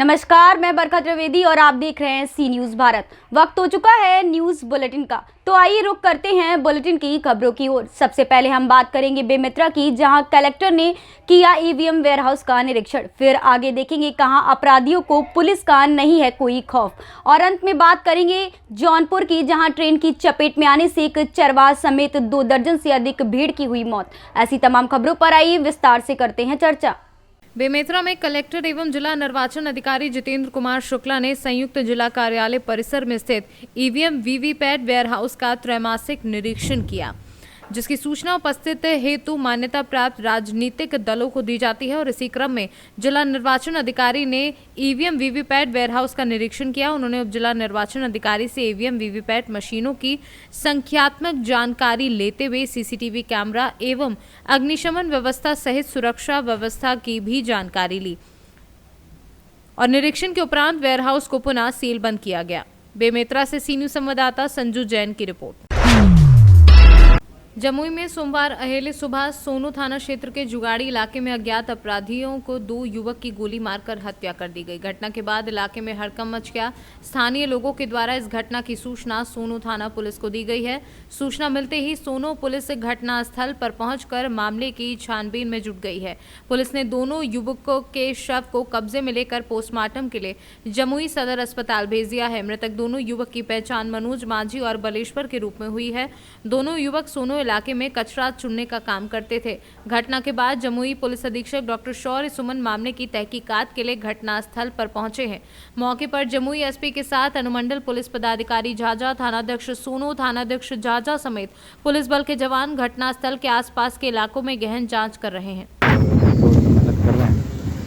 नमस्कार, मैं बरखा त्रिवेदी और आप देख रहे हैं सी न्यूज़ भारत। वक्त हो चुका है न्यूज़ बुलेटिन का, तो आइए रुक करते हैं बुलेटिन की खबरों की ओर। सबसे पहले हम बात करेंगे बेमेतरा की, जहां कलेक्टर ने किया ईवीएम वेयरहाउस का निरीक्षण। फिर आगे देखेंगे कहां अपराधियों को पुलिस का नहीं है कोई खौफ, और अंत में बात करेंगे जौनपुर की, जहां ट्रेन की चपेट में आने से एक चरवाहा समेत 2 दर्जन से अधिक भीड़ की हुई मौत। ऐसी तमाम खबरों पर आइए विस्तार से करते हैं चर्चा। बेमेतरा में कलेक्टर एवं जिला निर्वाचन अधिकारी जितेंद्र कुमार शुक्ला ने संयुक्त जिला कार्यालय परिसर में स्थित ईवीएम वीवीपैट वेयरहाउस का त्रैमासिक निरीक्षण किया, जिसकी सूचना उपस्थित हेतु मान्यता प्राप्त राजनीतिक दलों को दी जाती है। और इसी क्रम में जिला निर्वाचन अधिकारी ने ईवीएम वीवीपैट वेयरहाउस का निरीक्षण किया। उन्होंने उप जिला निर्वाचन अधिकारी से ईवीएम वीवीपैट मशीनों की संख्यात्मक जानकारी लेते हुए सीसीटीवी कैमरा एवं अग्निशमन व्यवस्था सहित सुरक्षा व्यवस्था की भी जानकारी ली, और निरीक्षण के उपरांत वेयरहाउस को पुनः सील बंद किया गया। बेमेतरा से सी न्यूज़ संवाददाता संजू जैन की रिपोर्ट। जमुई में सोमवार अहले सुबह सोनू थाना क्षेत्र के जुगाड़ी इलाके में अज्ञात अपराधियों को 2 युवक की गोली मारकर हत्या कर दी गई। घटना के बाद इलाके में हड़कंप मच गया। स्थानीय लोगों के द्वारा इस घटना की सूचना सोनू थाना पुलिस को दी गई है। सूचना मिलते ही सोनू पुलिस घटना स्थल पर पहुंचकर मामले की छानबीन में जुट गई है। पुलिस ने दोनों युवकों के शव को कब्जे में लेकर पोस्टमार्टम के लिए जमुई सदर अस्पताल भेज दिया है। मृतक दोनों युवक की पहचान मनोज माझी और बलेश्वर के रूप में हुई है। दोनों युवक सोनू इलाके में कचरा चुनने का काम करते थे। घटना के बाद जमुई पुलिस अधीक्षक डॉक्टर शौर्य सुमन मामले की तहकीकात के लिए घटनास्थल पर पहुंचे हैं। मौके पर जमुई एसपी के साथ अनुमंडल पुलिस पदाधिकारी झाझा, थानाध्यक्ष सोनू, थानाध्यक्ष झाझा समेत पुलिस बल के जवान घटनास्थल के आसपास के इलाकों में गहन जांच कर रहे हैं।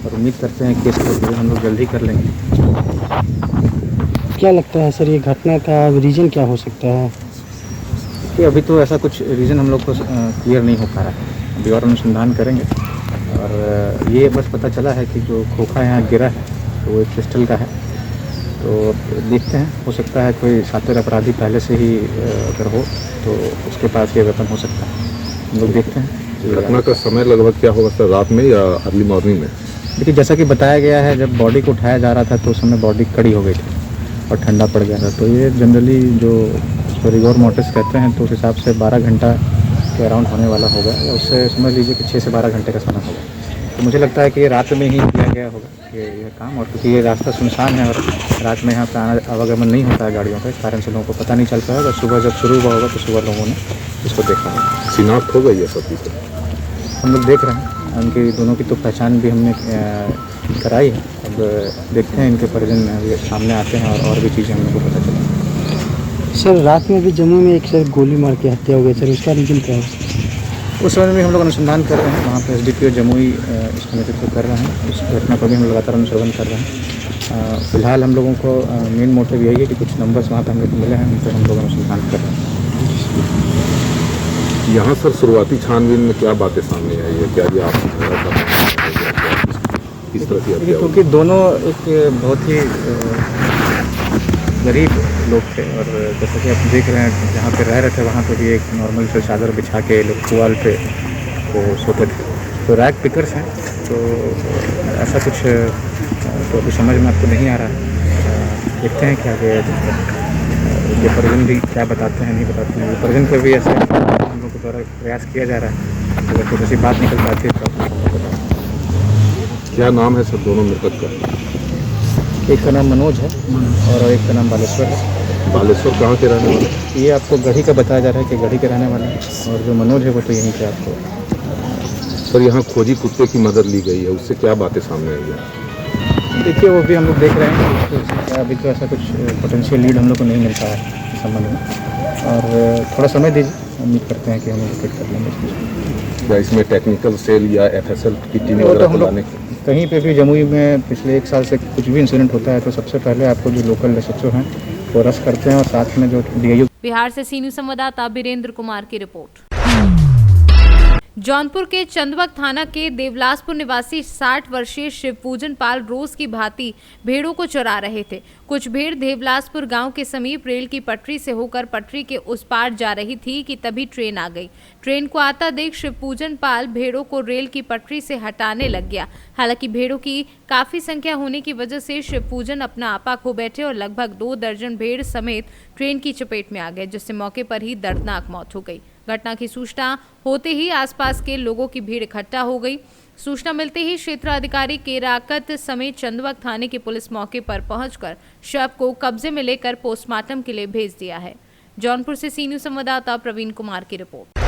और उम्मीद करते हैं केस को हम लोग जल्दी कर लेंगे। क्या लगता है सर, ये घटना का रीजन क्या हो सकता है? कि अभी तो ऐसा कुछ रीज़न हम लोग को क्लियर नहीं हो पा रहा है। अभी और अनुसंधान करेंगे, और ये बस पता चला है कि जो खोखा यहाँ गिरा है तो वो एक पिस्टल का है। तो देखते हैं, हो सकता है कोई साथी अपराधी पहले से ही अगर हो तो उसके पास ये वेपन हो सकता है। हम लोग देखते हैं। घटना का समय लगभग क्या होगा सर, रात में या अर्ली मॉर्निंग में? देखिए, जैसा कि बताया गया है, जब बॉडी को उठाया जा रहा था तो उस समय बॉडी कड़ी हो गई थी और ठंडा पड़ गया था। तो ये जनरली जो उसको रिगोर मोर्टिस कहते हैं, तो उस हिसाब से 12 घंटा के अराउंड होने वाला होगा, या उससे समझ लीजिए कि 6 से 12 घंटे का समय होगा। तो मुझे लगता है कि ये रात में ही किया गया होगा ये काम, और क्योंकि ये रास्ता सुनसान है और रात में यहाँ पर आवागमन नहीं होता है गाड़ियों का, इस कारण से लोगों को पता नहीं चल पाएगा। सुबह जब शुरू हुआ होगा तो सुबह लोगों ने इसको देखा होगा। शिनाख्त हो गई है सब चीज़? हम लोग देख रहे हैं, उनकी दोनों की तो पहचान भी हमने कराई है। अब देखते हैं, इनके परिजन सामने आते हैं और भी चीज़ें हम लोग को पता चलेंगी। सर, रात में भी जम्मू में एक सर गोली मार के हत्या हो गई सर, उसका रीजन क्या है? उस समय में हम लोग अनुसंधान कर रहे हैं। वहाँ पर एसडीपीओ जमुई इसका नेतृत्व कर रहे हैं। इस घटना पर भी हम लगातार अनुसंधान कर रहे हैं। फिलहाल हम लोगों को मेन मोटिव यही है कि कुछ नंबर्स वहाँ पर हम लोग मिले हैं, उन पर हम लोग अनुसंधान कर रहे हैं। यहाँ सर शुरुआती छानबीन में क्या बातें सामने आई है? क्या ये आप किस तरह की? क्योंकि दोनों एक बहुत ही गरीब लोग थे, और जैसा कि आप देख रहे हैं, जहाँ पे रह रहे थे वहाँ पे भी एक नॉर्मल से चादर बिछा के लोग पुआल पे वो सोते थे। तो रैग पिकर्स हैं, तो ऐसा कुछ तो अभी समझ में आपको नहीं आ रहा है। देखते हैं क्या आगे ये परिजन भी क्या बताते हैं, नहीं बताते हैं। परिजन पे भी ऐसे हम लोग के द्वारा प्रयास किया जा रहा है। अगर कुछ ऐसी बात निकल पाती है तो क्या नाम है सर दोनों मृतक का? एक का नाम मनोज है और एक का नाम बालेश्वर है। बालेश्वर कहाँ के रहने वाले? ये आपको गढ़ी का बताया जा रहा है कि गढ़ी के रहने वाले हैं, और जो मनोज है वो तो यहीं पे आपको। सर, यहाँ खोजी कुत्ते की मदद ली गई है, उससे क्या बातें सामने आई है? देखिए, वो भी हम लोग देख रहे हैं कि अभी तो ऐसा कुछ पोटेंशियल लीड हम लोग को नहीं मिल पाया है इस संबंध में, और थोड़ा समय दीजिए, उम्मीद करते हैं कि हम लोग कर लेंगे। क्या इसमें टेक्निकल सेल या FSL की टीम वगैरह बुलाने? कहीं पे भी जमुई में पिछले 1 साल से कुछ भी इंसिडेंट होता है तो सबसे पहले आपको जो लोकल SHO हैं वो रश करते हैं, और साथ में जो DIU। बिहार से सी न्यूज़ संवाददाता बीरेंद्र कुमार की रिपोर्ट। जौनपुर के चंदवक थाना के देवलासपुर निवासी 60 वर्षीय शिवपूजन पाल रोज की भांति भेड़ों को चरा रहे थे। कुछ भेड़ देवलासपुर गांव के समीप रेल की पटरी से होकर पटरी के उस पार जा रही थी कि तभी ट्रेन आ गई। ट्रेन को आता देख शिवपूजन पाल भेड़ों को रेल की पटरी से हटाने लग गया। हालांकि भेड़ों की काफी संख्या होने की वजह से शिवपूजन अपना आपा खो बैठे और लगभग 2 दर्जन भेड़ समेत ट्रेन की चपेट में आ गए, जिससे मौके पर ही दर्दनाक मौत हो गई। घटना की सूचना होते ही आसपास के लोगों की भीड़ इकट्ठा हो गई। सूचना मिलते ही क्षेत्राधिकारी केराकत समेत चंदवक थाने की पुलिस मौके पर पहुंचकर शव को कब्जे में लेकर पोस्टमार्टम के लिए भेज दिया है। जौनपुर से सी न्यूज़ संवाददाता प्रवीण कुमार की रिपोर्ट।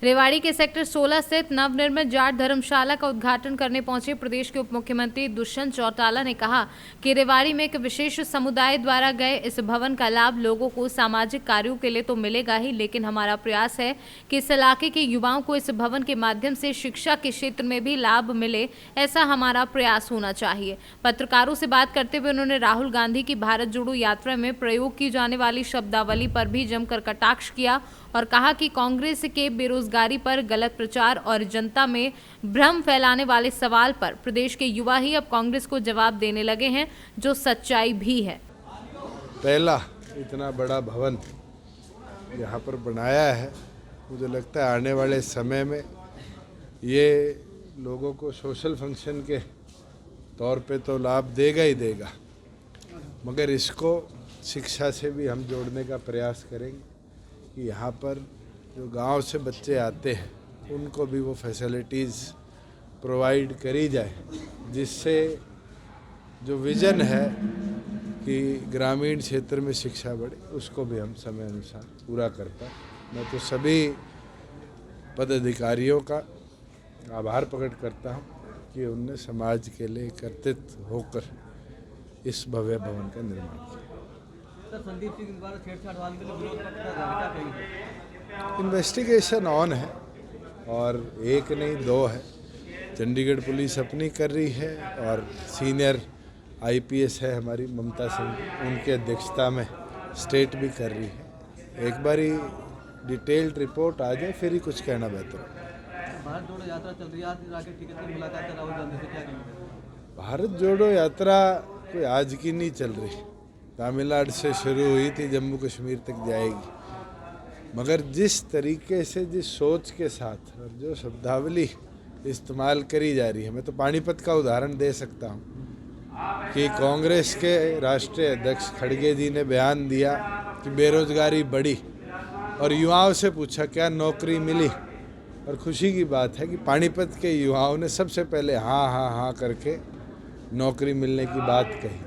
रेवाड़ी के सेक्टर 16 स्थित नवनिर्मित जाट धर्मशाला का उद्घाटन करने पहुंचे प्रदेश के उप मुख्यमंत्री दुष्यंत चौटाला ने कहा कि रेवाड़ी में एक विशेष समुदाय द्वारा गए इस भवन का लाभ लोगों को सामाजिक कार्यों के लिए तो मिलेगा ही, लेकिन हमारा प्रयास है कि इस इलाके के युवाओं को इस भवन के माध्यम से शिक्षा के क्षेत्र में भी लाभ मिले, ऐसा हमारा प्रयास होना चाहिए। पत्रकारों से बात करते हुए उन्होंने राहुल गांधी की भारत जोड़ो यात्रा में प्रयोग की जाने वाली शब्दावली पर भी जमकर कटाक्ष किया और कहा कि कांग्रेस के बेरोजगारी पर गलत प्रचार और जनता में भ्रम फैलाने वाले सवाल पर प्रदेश के युवा ही अब कांग्रेस को जवाब देने लगे हैं, जो सच्चाई भी है। पहला इतना बड़ा भवन यहाँ पर बनाया है, मुझे लगता है आने वाले समय में ये लोगों को सोशल फंक्शन के तौर पे तो लाभ देगा ही देगा, मगर इसको शिक्षा से भी हम जोड़ने का प्रयास करेंगे कि यहाँ पर जो गांव से बच्चे आते हैं उनको भी वो फैसिलिटीज़ प्रोवाइड करी जाए, जिससे जो विज़न है कि ग्रामीण क्षेत्र में शिक्षा बढ़े उसको भी हम समय अनुसार पूरा कर पाए। मैं तो सभी पदाधिकारियों का आभार प्रकट करता हूँ कि उनने समाज के लिए कर्तव्य होकर इस भव्य भवन का निर्माण किया। संदीप सिंह द्वारा छेड़छाड़ वाले के लिए विरोध क्या कहेंगे? इन्वेस्टिगेशन ऑन है और एक नहीं 2 है। चंडीगढ़ पुलिस अपनी कर रही है और सीनियर आईपीएस है हमारी ममता सिंह, उनके अध्यक्षता में स्टेट भी कर रही है। एक बारी डिटेल्ड रिपोर्ट आ जाए फिर ही कुछ कहना बेहतर है। भारत जोड़ो यात्रा चल रही है, आज राकेश टिकैत की मुलाकात है राहुल गांधी से, क्या कहेंगे? भारत जोड़ो यात्रा कोई आज की नहीं चल रही, तमिलनाडु से शुरू हुई थी, जम्मू कश्मीर तक जाएगी, मगर जिस तरीके से जिस सोच के साथ और जो शब्दावली इस्तेमाल करी जा रही है, मैं तो पानीपत का उदाहरण दे सकता हूँ कि कांग्रेस के राष्ट्रीय अध्यक्ष खड़गे जी ने बयान दिया कि बेरोजगारी बढ़ी और युवाओं से पूछा क्या नौकरी मिली, और खुशी की बात है कि पानीपत के युवाओं ने सबसे पहले हाँ हाँ हाँ करके नौकरी मिलने की बात कही।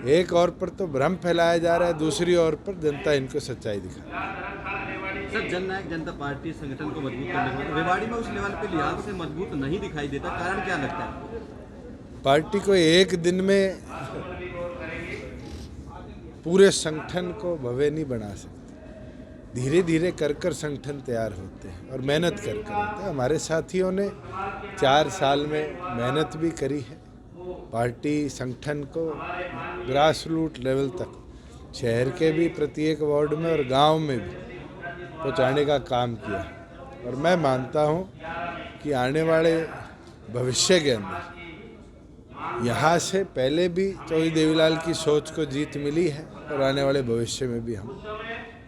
एक और पर तो भ्रम फैलाया जा रहा है, दूसरी ओर पर जनता इनको सच्चाई दिखा। सर, जननायक जनता पार्टी संगठन को मजबूत करने में रेवाड़ी में उस लेवल पे लिहाज से मजबूत नहीं दिखाई देता, कारण क्या लगता है? पार्टी को एक दिन में पूरे संगठन को भव्य नहीं बना सकते, धीरे धीरे कर संगठन तैयार होते हैं और मेहनत कर होते हैं। हमारे साथियों ने 4 साल में मेहनत भी करी है, पार्टी संगठन को ग्रास रूट लेवल तक शहर के भी प्रत्येक वार्ड में और गांव में भी पहुंचाने का काम किया, और मैं मानता हूं कि आने वाले भविष्य के अंदर यहाँ से पहले भी चौधरी देवीलाल की सोच को जीत मिली है और आने वाले भविष्य में भी हम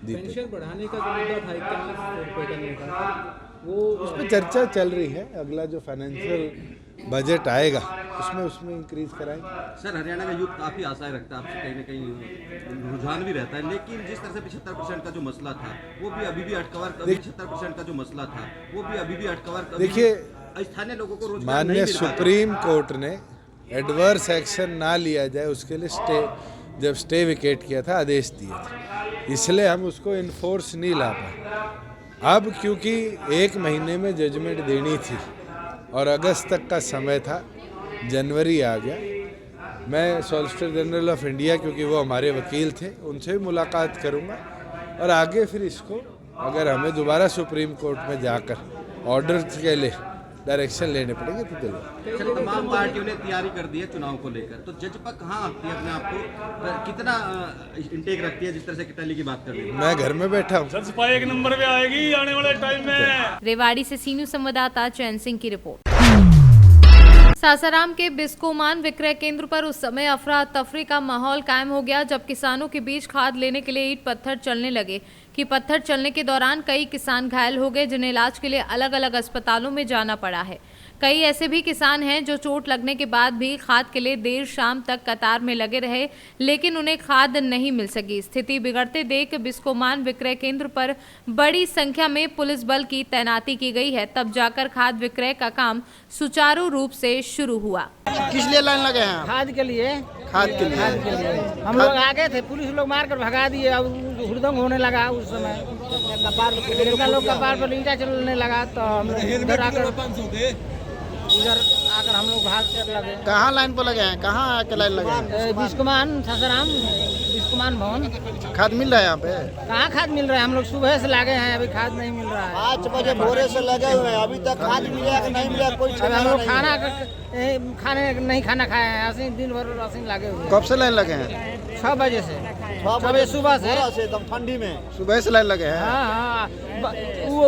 जीते। पेंशन बढ़ाने का जो मुद्दा था 41 रुपये करने का, वो उस पर चर्चा चल रही है। अगला जो फाइनेंशियल बजट आएगा उसमें इंक्रीज कराएंगे। सर, हरियाणा का यूथ काफ़ी आशाएं रखता है, आपसे कहीं ना कहीं रुझान भी रहता है, लेकिन जिस तरह से 75% का जो मसला था वो भी अभी भी अटकवर, 75% का जो मसला था वो भी अभी भी अटकवर। देखिए, स्थानीय लोगों को रोजगार माननीय सुप्रीम कोर्ट ने एडवर्स एक्शन ना लिया जाए उसके लिए जब स्टे विकेट किया था आदेश दिए थे, इसलिए हम उसको इन्फोर्स नहीं ला पाए। अब क्योंकि 1 महीने में जजमेंट देनी थी और अगस्त तक का समय था, जनवरी आ गया, मैं सॉलिसिटर जनरल ऑफ इंडिया, क्योंकि वो हमारे वकील थे, उनसे भी मुलाकात करूंगा और आगे फिर इसको अगर हमें दोबारा सुप्रीम कोर्ट में जाकर ऑर्डर के लिए डायरेक्शन लेने पड़ेंगे तो दिलवा। सर, तमाम पार्टियों ने तैयारी कर दी है चुनाव को लेकर, तो जजपा कहाँ आती है अपने आप को, कितना इंटेक रखती है, जिस तरह से टैली की बात कर रही है? मैं घर में बैठा हूँ। सपा एक नंबर पे आएगी आने वाले टाइम में। रेवाड़ी से सीनू संवाददाता चैन सिंह की रिपोर्ट। सासाराम के बिस्कोमान विक्रय केंद्र पर उस समय अफरा तफरी का माहौल कायम हो गया जब किसानों के बीच खाद लेने के लिए ईंट पत्थर चलने लगे कि पत्थर चलने के दौरान कई किसान घायल हो गए जिन्हें इलाज के लिए अलग अलग अस्पतालों में जाना पड़ा है। कई ऐसे भी किसान हैं जो चोट लगने के बाद भी खाद के लिए देर शाम तक कतार में लगे रहे लेकिन उन्हें खाद नहीं मिल सकी। स्थिति बिगड़ते देख बिस्कोमान विक्रय केंद्र पर बड़ी संख्या में पुलिस बल की तैनाती की गई है, तब जाकर खाद विक्रय का काम सुचारू रूप से शुरू हुआ। किस लिए लाइन लगे हैं? खाद के लिए। खाद के लिए। हम लोग आगे थे, पुलिस लोग मारकर भगा दिए। अब हुड़दंग होने लगा उस समय, कितना लोग कपार पर ईंटा चलने लगा तो हम उधर आकर हम लोग भाग कर लगे। कहाँ लाइन पर लगे हैं? कहाँ आके लाइन लगे हैं? बिस्कुमान सासाराम बिस्कुमान भवन। खाद मिल रहा है यहाँ पे? कहाँ खाद मिल रहा है? हम लोग सुबह से लगे हैं, अभी खाद नहीं मिल रहा है। 5 बजे भोरे से लगे हुए हैं, अभी तक खाद मिला कि नहीं मिला कोई अब हम लोग खाना नहीं खाए हैं, ऐसे दिन भर ऐसे लगे हुए। कब से लाइन लगे हैं? 6 बजे से। 6 बजे सुबह से एकदम ठंडी में सुबह से लाइन लगे हैं। हाँ, वो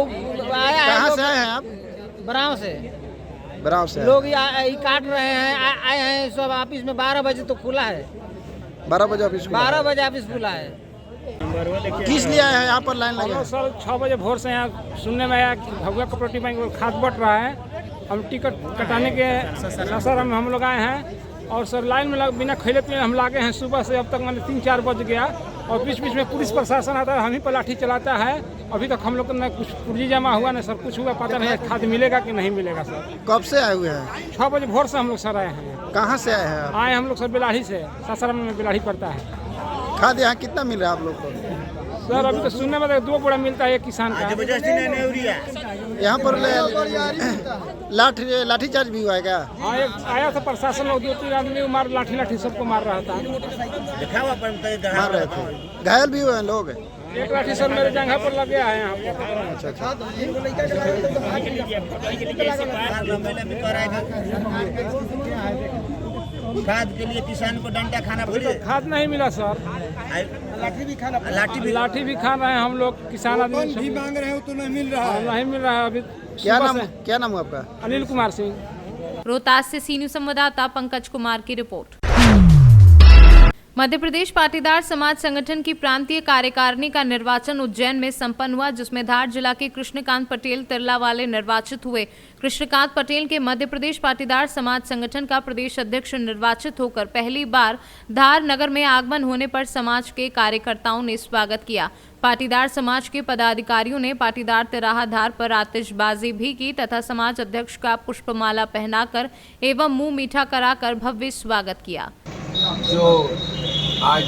आया है। कहाँ से आए हैं आप? बराव से। बराव से लोग काट रहे हैं, आए हैं सब। ऑफिस में 12 बजे तो खुला है। 12 बजे ऑफिस 12 बजे ऑफिस खुला है। किस लिए आए हैं यहाँ पर लाइन लगे हैं? सर 6 बजे भोर से यहाँ सुनने में आया कि भगवा कोऑपरेटिव बैंक में खाद बट रहा है। हम टिकट कटाने के सासाराम में हम लोग आए हैं और सर लाइन में बिना खैले पीने हम लागे हैं सुबह से। अब तक मैंने 3-4 बज गया और बीच बीच में पुलिस प्रशासन आता है, हम ही पर लाठी चलाता है। अभी तक हम लोग को न कुछ पुर्जी जमा हुआ न सर कुछ हुआ, पता नहीं खाद मिलेगा कि नहीं मिलेगा सर। कब से आए हुए हैं? 6 बजे भोर से हम लोग सर आए हैं। कहाँ से आए हैं आप? आए हम लोग सर बिलाड़ी से। सासाराम में बिलाड़ी पड़ता है। खाद यहाँ कितना मिल रहा है आप लोग को? सर अभी तो सुनने में 2 बोरा मिलता है एक किसान का। यहाँ पर लाठी चार्ज भी हुआ है क्या? हाँ, एक आया था प्रशासन लोग 2-3 आदमी मार लाठी सबको मार रहा था। मार रहे थे, घायल भी हुए हैं लोग। एक लाठी सर मेरे जगह पर लगे आए हैं। खाद के लिए किसान को डंडा खाना पड़ेगा। खाद नहीं मिला सर। लाठी भी खा रहे हैं हम लोग, किसान आदमी भी मांग रहे हो तो नहीं मिल रहा है। नहीं मिल रहा है अभी। क्या नाम है आपका? अनिल कुमार सिंह। रोहतास से सीनू संवाददाता पंकज कुमार की रिपोर्ट। मध्य प्रदेश पाटीदार समाज संगठन की प्रांतीय कार्यकारिणी का निर्वाचन उज्जैन में संपन्न हुआ, जिसमें धार जिला के कृष्णकांत पटेल तिरला वाले निर्वाचित हुए। कृष्णकांत पटेल के मध्य प्रदेश पाटीदार समाज संगठन का प्रदेश अध्यक्ष निर्वाचित होकर पहली बार धार नगर में आगमन होने पर समाज के कार्यकर्ताओं ने स्वागत किया। पाटीदार समाज के पदाधिकारियों ने पाटीदार तिराहा धार पर आतिशबाजी भी की तथा समाज अध्यक्ष का पुष्पमाला पहनाकर एवं मुंह मीठा कराकर भव्य स्वागत किया। जो आज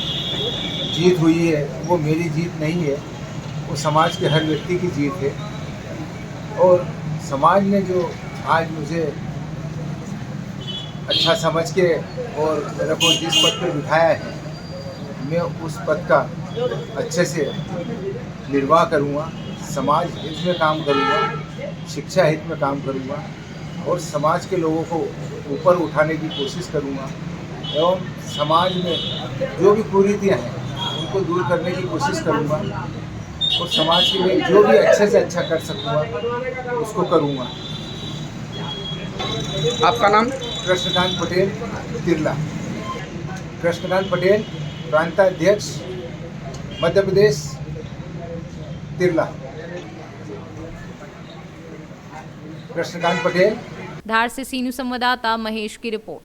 जीत हुई है वो मेरी जीत नहीं है, वो समाज के हर व्यक्ति की जीत है। और समाज ने जो आज मुझे अच्छा समझ के और मेरे को जिस पद पर बिठाया है, मैं उस पद का अच्छे से निर्वाह करूँगा, समाज हित में काम करूँगा, शिक्षा हित में काम करूँगा और समाज के लोगों को ऊपर उठाने की कोशिश करूँगा एवं समाज में जो भी कुरीतियाँ हैं उनको दूर करने की कोशिश करूँगा और समाज के लिए जो भी अच्छे से अच्छा कर सकूँगा उसको करूँगा। आपका नाम? कृष्णकांत पटेल तिरला। कृष्णकांत पटेल प्रांताध्यक्ष मध्य प्रदेश तिरला। कृष्णकांत पटेल। धार से सीनू संवाददाता महेश की रिपोर्ट।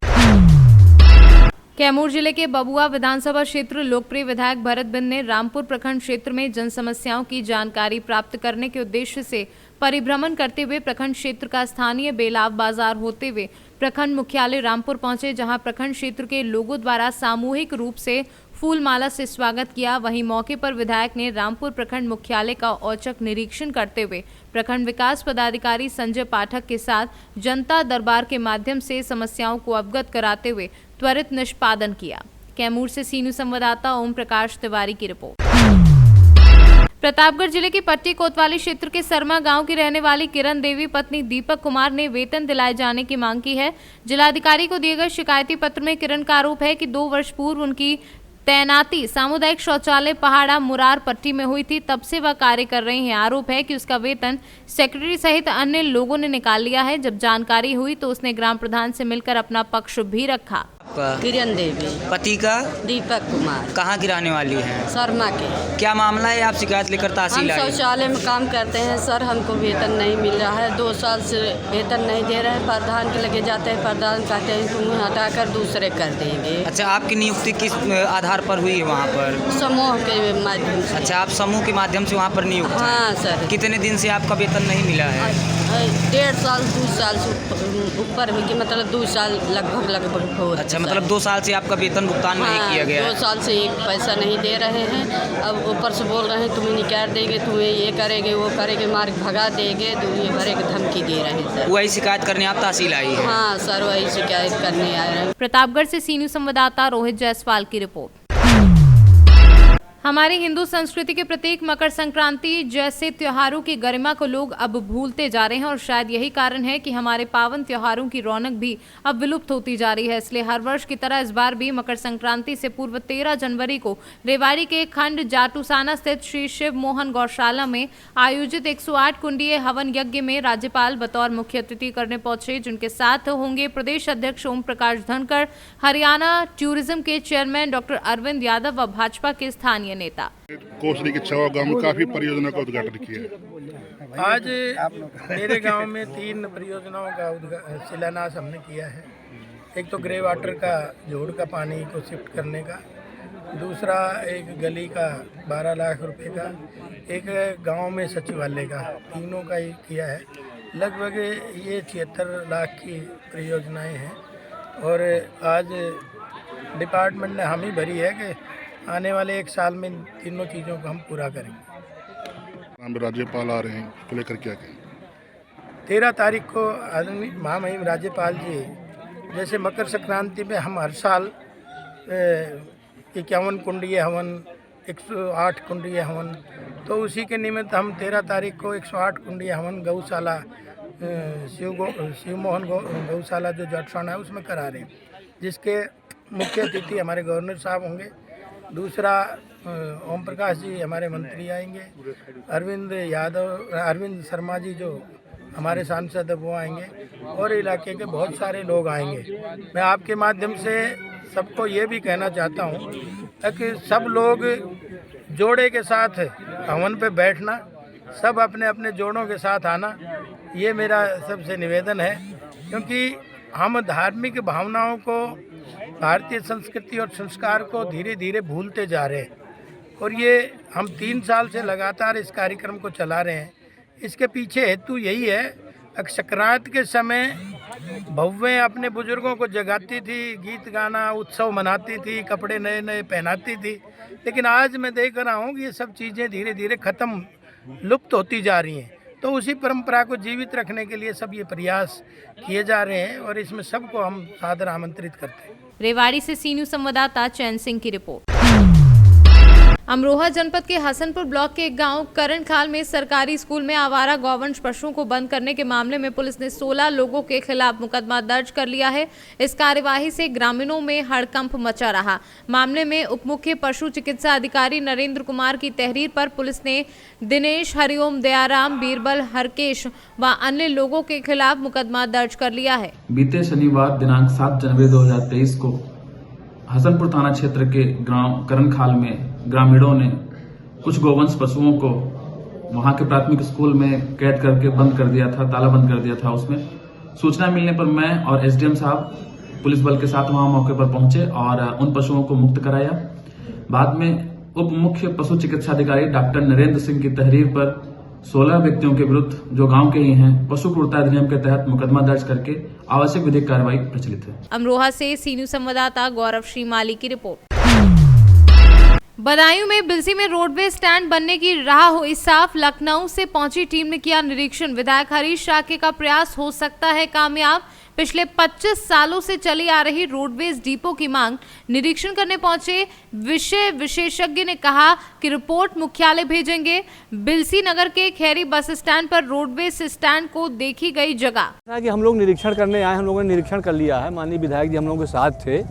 कैमूर जिले के बबुआ विधानसभा क्षेत्र लोकप्रिय विधायक भरत बिंद ने रामपुर प्रखंड क्षेत्र में जन समस्याओं की जानकारी प्राप्त करने के उद्देश्य से परिभ्रमण करते हुए प्रखंड क्षेत्र का स्थानीय बेलाव बाजार होते हुए प्रखंड मुख्यालय रामपुर पहुंचे, जहां प्रखंड क्षेत्र के लोगों द्वारा सामूहिक रूप से फूल माला से स्वागत किया। वहीं मौके पर विधायक ने रामपुर प्रखंड मुख्यालय का औचक निरीक्षण करते हुए प्रखंड विकास पदाधिकारी संजय पाठक के साथ जनता दरबार के माध्यम से समस्याओं को अवगत कराते हुए त्वरित निष्पादन किया। कैमूर से सीनू संवाददाता ओम प्रकाश तिवारी की रिपोर्ट। प्रतापगढ़ जिले की पट्टी कोतवाली क्षेत्र के सरमा गांव की रहने वाली किरण देवी पत्नी दीपक कुमार ने वेतन दिलाए जाने की मांग की है। जिलाधिकारी को दिए गए शिकायती पत्र में किरण का आरोप है कि 2 वर्ष पूर्व उनकी तैनाती सामुदायिक शौचालय पहाड़ा मुरार पट्टी में हुई थी, तब से वह कार्य कर रही हैं। आरोप है कि उसका वेतन सेक्रेटरी सहित अन्य लोगों ने निकाल लिया है। जब जानकारी हुई तो उसने ग्राम प्रधान से मिलकर अपना पक्ष भी रखा। किरण देवी, पति का दीपक कुमार, कहाँ की रहने वाली है? शर्मा के। क्या मामला है, आप शिकायत लेकर हम तहसील आए? शौचालय में काम करते हैं सर, हमको वेतन नहीं मिल रहा है, 2 साल से वेतन नहीं दे रहे हैं। प्रधान के लगे जाते हैं, प्रधान कहते हैं तुम हटाकर दूसरे कर देंगे। अच्छा, आपकी नियुक्ति किस आधार पर हुई है वहाँ पर? समूह के माध्यम से। अच्छा, आप समूह के माध्यम से वहाँ पर नियुक्त हैं? हाँ सर। कितने दिन से आपका वेतन नहीं मिला है? 1.5 साल 2 साल से ऊपर होगी, मतलब 2 साल लगभग हो। अच्छा, मतलब 2 साल से आपका वेतन भुगतान नहीं किया गया? 2 साल से एक पैसा नहीं दे रहे हैं। अब ऊपर से बोल रहे हैं तुम्हें निकाल देंगे, तुम्हें ये करेंगे वो करेंगे, मार भगा देंगे, दुनिया भरे की धमकी दे रहे हैं सर। वही शिकायत करने आप तहसील आई है? हाँ सर, वही शिकायत करने आए हैं। प्रतापगढ़ से सी न्यूज़ संवाददाता रोहित जायसवाल की रिपोर्ट। हमारी हिंदू संस्कृति के प्रतीक मकर संक्रांति जैसे त्योहारों की गरिमा को लोग अब भूलते जा रहे हैं और शायद यही कारण है कि हमारे पावन त्योहारों की रौनक भी अब विलुप्त होती जा रही है। इसलिए हर वर्ष की तरह इस बार भी मकर संक्रांति से पूर्व 13 जनवरी को रेवाड़ी के खंड जाटूसाना स्थित श्री शिव मोहन गौशाला में आयोजित 108 कुंडीय हवन यज्ञ में राज्यपाल बतौर मुख्य अतिथि करने पहुंचे, जिनके साथ होंगे प्रदेश अध्यक्ष ओम प्रकाश धनखड़, हरियाणा टूरिज्म के चेयरमैन डॉक्टर अरविंद यादव व भाजपा के स्थानीय नेता। कोसली के 6 गांव में काफी परियोजना का उद्घाटन किया है। आज मेरे गांव में 3 परियोजनाओं का शिलान्यास हमने किया है। एक तो ग्रे वाटर का जोड़ का पानी को शिफ्ट करने का, दूसरा एक गली का 12 लाख रुपए का, एक गांव में सचिवालय का, तीनों का ही किया है। लगभग ये 76 लाख की परियोजनाएं हैं और आज डिपार्टमेंट ने हामी भरी है कि आने वाले 1 साल में तीनों चीज़ों को हम पूरा करेंगे। राज्यपाल आ रहे हैं, तो लेकर क्या कहें? 13 तारीख को आदरणीय महामहिम राज्यपाल जी, जैसे मकर संक्रांति में हम हर साल 51 कुंडीय हवन, 108 कुंडीय हवन, तो उसी के निमित्त हम 13 तारीख को 108 कुंडीय हवन गौशाला शिव मोहन गौशाला जो जाटूसाना है उसमें करा रहे हैं, जिसके मुख्य अतिथि हमारे गवर्नर साहब होंगे। दूसरा ओम प्रकाश जी हमारे मंत्री आएंगे, अरविंद शर्मा जी जो हमारे सांसद वो आएंगे और इलाके के बहुत सारे लोग आएंगे। मैं आपके माध्यम से सबको ये भी कहना चाहता हूँ कि सब लोग जोड़े के साथ हवन पे बैठना, सब अपने अपने जोड़ों के साथ आना, ये मेरा सबसे निवेदन है, क्योंकि हम धार्मिक भावनाओं को, भारतीय संस्कृति और संस्कार को धीरे धीरे भूलते जा रहे हैं और ये हम 3 साल से लगातार इस कार्यक्रम को चला रहे हैं। इसके पीछे हेतु यही है, संक्रांत के समय बहुएं अपने बुजुर्गों को जगाती थी, गीत गाना उत्सव मनाती थी, कपड़े नए नए पहनाती थी, लेकिन आज मैं देख रहा हूँ कि ये सब चीज़ें धीरे धीरे ख़त्म, लुप्त होती जा रही हैं। तो उसी परंपरा को जीवित रखने के लिए सब ये प्रयास किए जा रहे हैं और इसमें सबको हम सादर आमंत्रित करते हैं। रेवाड़ी से सी न्यूज़ संवाददाता चैन सिंह की रिपोर्ट। अमरोहा जनपद के हसनपुर ब्लॉक के एक गांव करणखाल में सरकारी स्कूल में आवारा गौवंश पशुओं को बंद करने के मामले में पुलिस ने 16 लोगों के खिलाफ मुकदमा दर्ज कर लिया है। इस कार्यवाही से ग्रामीणों में हड़कंप मचा रहा। मामले में उप मुख्य पशु चिकित्सा अधिकारी नरेंद्र कुमार की तहरीर पर पुलिस ने दिनेश, हरिओम, दयाराम, बीरबल, हरकेश व अन्य लोगों के खिलाफ मुकदमा दर्ज कर लिया है। बीते शनिवार दिनांक 7 जनवरी 2023 को हसनपुर थाना क्षेत्र के गांव करणखाल में ग्रामीणों ने कुछ गोवंश पशुओं को वहां के प्राथमिक स्कूल में कैद करके बंद कर दिया था, ताला बंद कर दिया था। उसमें सूचना मिलने पर मैं और एसडीएम साहब पुलिस बल के साथ वहां मौके पर पहुंचे और उन पशुओं को मुक्त कराया। बाद में उप मुख्य पशु चिकित्सा अधिकारी डॉक्टर नरेंद्र सिंह की तहरीर पर 16 व्यक्तियों के विरुद्ध जो गांव के ही हैं पशु क्रूरता अधिनियम के तहत मुकदमा दर्ज करके आवश्यक विधिक कार्रवाई प्रचलित है। अमरोहा से सी न्यूज़ संवाददाता गौरव श्रीमाली की रिपोर्ट। बदायूं में बिलसी में रोडवे स्टैंड बनने की राह हुई साफ। लखनऊ से पहुंची टीम ने किया निरीक्षण। विधायक हरीश राके का प्रयास हो सकता है कामयाब। पिछले 25 सालों से चली आ रही रोडवेज डिपो की मांग निरीक्षण करने पहुंचे विषय विशेषज्ञ ने कहा कि रिपोर्ट मुख्यालय भेजेंगे। बिलसी नगर के खैरी बस स्टैंड पर रोडवेज स्टैंड को देखी गई जगह कि हम लोग निरीक्षण करने आए, हम लोगों ने निरीक्षण कर लिया है। माननीय विधायक जी हम लोगों के साथ थे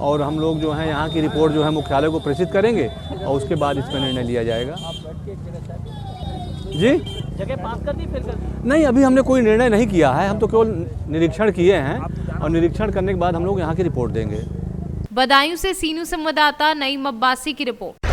और हम लोग जो है यहाँ की रिपोर्ट जो है मुख्यालय को प्रेषित करेंगे और उसके बाद इस पर निर्णय लिया जाएगा। जी जगह पास कर दी फिर कर दी? नहीं, अभी हमने कोई निर्णय नहीं किया है, हम तो केवल निरीक्षण किए हैं और निरीक्षण करने के बाद हम लोग यहाँ की रिपोर्ट देंगे। बदायूं से सीनू संवाददाता नईम अब्बासी की रिपोर्ट।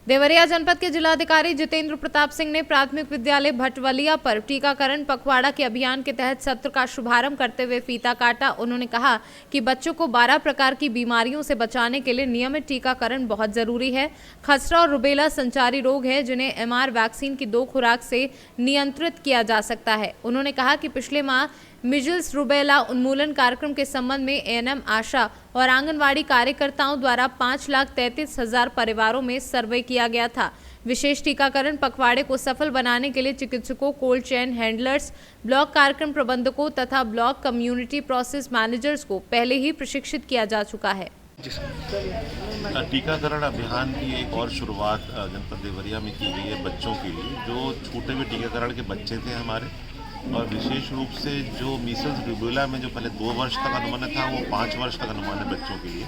देवरिया जनपद के जिलाधिकारी जितेंद्र प्रताप सिंह ने प्राथमिक विद्यालय भटवलिया पर टीकाकरण पखवाड़ा के अभियान के तहत सत्र का शुभारंभ करते हुए फीता काटा। उन्होंने कहा कि बच्चों को 12 प्रकार की बीमारियों से बचाने के लिए नियमित टीकाकरण बहुत जरूरी है। खसरा और रुबेला संचारी रोग है जिन्हें एमआर वैक्सीन की 2 खुराक से नियंत्रित किया जा सकता है। उन्होंने कहा कि पिछले माह मिजल्स रुबेला उन्मूलन कार्यक्रम के संबंध में एएनएम आशा और आंगनवाड़ी कार्यकर्ताओं द्वारा 5,33,000 परिवारों में सर्वे किया गया था। विशेष टीकाकरण पखवाड़े को सफल बनाने के लिए चिकित्सकों, कोल्ड चेन हैंडलर्स, ब्लॉक कार्यक्रम प्रबंधकों तथा ब्लॉक कम्युनिटी प्रोसेस मैनेजर्स को पहले ही प्रशिक्षित किया जा चुका है। टीकाकरण अभियान की एक और शुरुआत जनपद देवरिया में की गई है बच्चों के लिए, जो छूटे हुए टीकाकरण के बच्चे थे हमारे, और विशेष रूप से जो मीसल्स रूबेला में जो पहले 2 वर्ष तक अनुमान था वो 5 वर्ष तक अनुमान है बच्चों के लिए।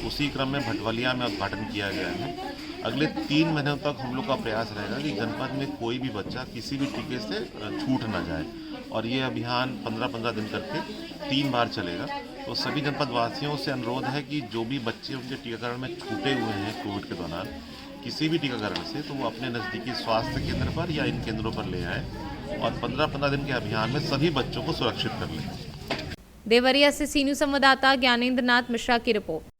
उसी क्रम में भटवलिया में उद्घाटन किया गया है। अगले 3 महीनों तक हम लोग का प्रयास रहेगा कि जनपद में कोई भी बच्चा किसी भी टीके से छूट ना जाए, और ये अभियान 15-15 दिन करके 3 बार चलेगा। तो सभी जनपद वासियों से अनुरोध है कि जो भी बच्चे उनके टीकाकरण में छूटे हुए हैं कोविड के दौरान किसी भी टीकाकरण से, तो वो अपने नज़दीकी स्वास्थ्य केंद्र पर या इन केंद्रों पर ले आए और 15-15 दिन के अभियान में सभी बच्चों को सुरक्षित कर लें। देवरिया से सीनू संवाददाता ज्ञानेंद्र नाथ मिश्रा की रिपोर्ट।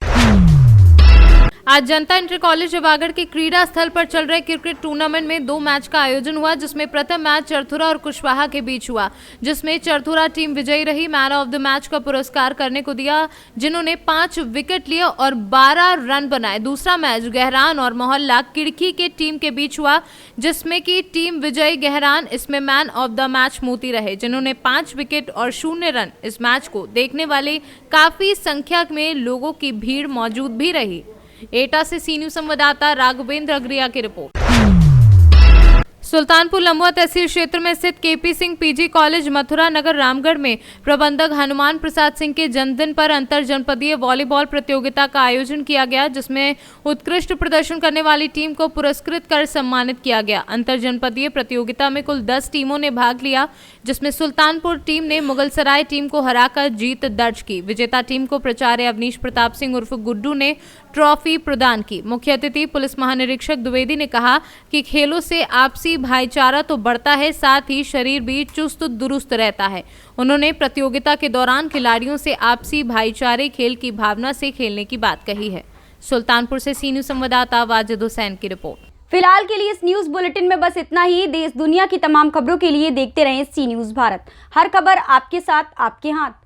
आज जनता इंटर कॉलेज जवागढ़ के क्रीड़ा स्थल पर चल रहे क्रिकेट टूर्नामेंट में 2 मैच का आयोजन हुआ, जिसमें प्रथम मैच चरथुरा और कुशवाहा के बीच हुआ, जिसमें चरथुरा टीम विजयी रही। मैन ऑफ द मैच का पुरस्कार करने को दिया जिन्होंने 5 विकेट लिए और 12 रन बनाए। दूसरा मैच गहरान और मोहल्ला किड़की के टीम के बीच हुआ, जिसमें की टीम विजयी गहरान इसमें मैन ऑफ द मैच मोती रहे, जिन्होंने 5 विकेट और 0 रन। इस मैच को देखने वाले काफी संख्या में लोगों की भीड़ मौजूद भी रही। एटा से सीनू संवाददाता राघवेंद्र अग्रिया की रिपोर्ट। सुल्तानपुर लंबुआ तहसील क्षेत्र में स्थित KP Singh PG college Mathura Nagar Ramgarh में प्रबंधक हनुमान प्रसाद सिंह के जन्मदिन पर अंतर जनपदीय वॉलीबॉल प्रतियोगिता का आयोजन किया गया, जिसमें उत्कृष्ट प्रदर्शन करने वाली टीम को पुरस्कृत कर सम्मानित किया गया। अंतर जनपदीय प्रतियोगिता में कुल 10 टीमों ने भाग लिया, जिसमें सुल्तानपुर टीम ने मुगलसराय टीम को हराकर जीत दर्ज की। विजेता टीम को प्राचार्य अवनीश प्रताप सिंह उर्फ गुड्डू ने ट्रॉफी प्रदान की। मुख्य अतिथि पुलिस महानिरीक्षक द्विवेदी ने कहा कि खेलों से आपसी भाईचारा तो बढ़ता है, साथ ही शरीर भी चुस्त दुरुस्त रहता है। उन्होंने प्रतियोगिता के दौरान खिलाड़ियों से आपसी भाईचारे खेल की भावना से खेलने की बात कही है। सुल्तानपुर से सीनू संवाददाता वाजिद हुसैन की रिपोर्ट। फिलहाल के लिए इस न्यूज बुलेटिन में बस इतना ही। देश दुनिया की तमाम खबरों के लिए देखते रहें सी न्यूज भारत। हर खबर आपके साथ, आपके हाथ।